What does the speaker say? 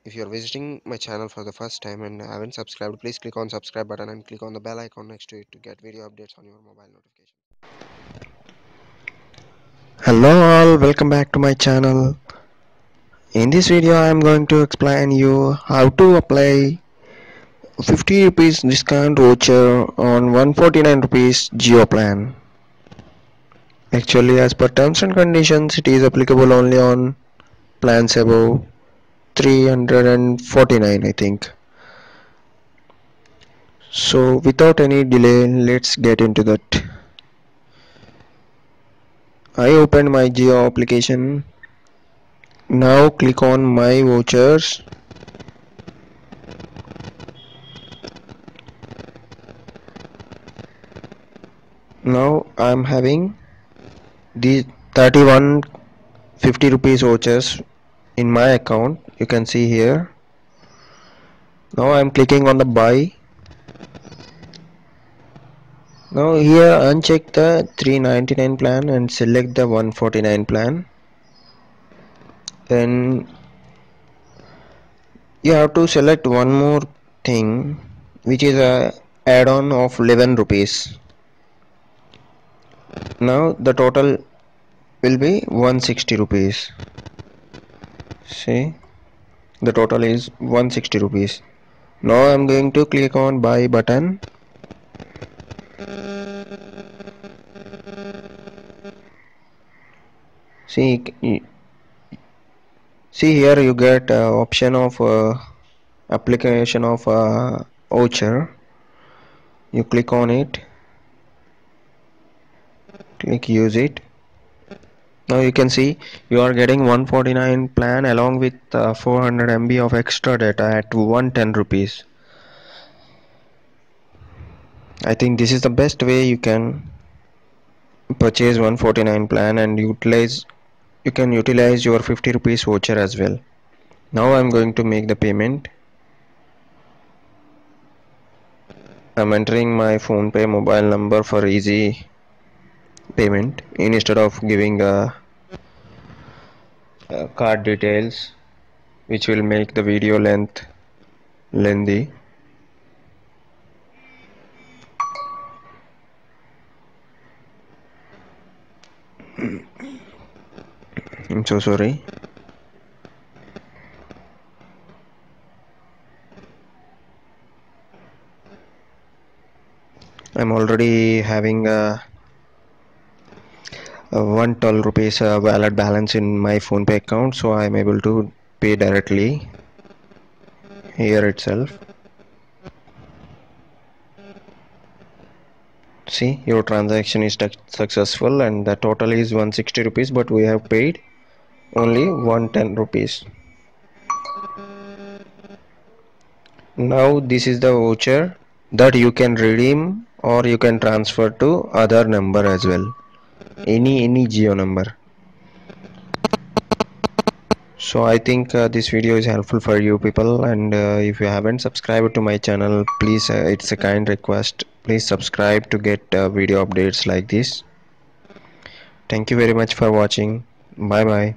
If you are visiting my channel for the first time and haven't subscribed, please click on subscribe button and click on the bell icon next to it to get video updates on your mobile notification. Hello all, welcome back to my channel. In this video I am going to explain you how to apply 50 rupees discount voucher on 149 rupees Geo plan. Actually, as per terms and conditions, it is applicable only on plans above 349, I think. So without any delay, let's get into that. I opened my Geo application. Now click on my vouchers. Now I'm having these 31 50 rupees vouchers in my account. You can see here. Now I'm clicking on the buy. Now here uncheck the 399 plan and select the 149 plan. Then you have to select one more thing, which is a add-on of 11 rupees. Now the total will be 160 rupees. See, the total is 160 rupees. Now I'm going to click on buy button. See here you get option of application of voucher. You click on it, click use it. Now you can see you are getting 149 plan along with 400 MB of extra data at 110 rupees. I think this is the best way you can purchase 149 plan and you can utilize your 50 rupees voucher as well. Now I'm going to make the payment. I'm entering my PhonePe mobile number for easy payment instead of giving card details, which will make the video lengthy. I'm so sorry. I'm already having a 112 rupees valid balance in my PhonePe account, so I'm able to pay directly here itself. See, your transaction is successful and the total is 160 rupees, but we have paid only 110 rupees. Now this is the voucher that you can redeem or you can transfer to other number as well, any Geo number. So I think this video is helpful for you people, and if you haven't subscribed to my channel, please, it's a kind request, please subscribe to get video updates like this. Thank you very much for watching. Bye bye.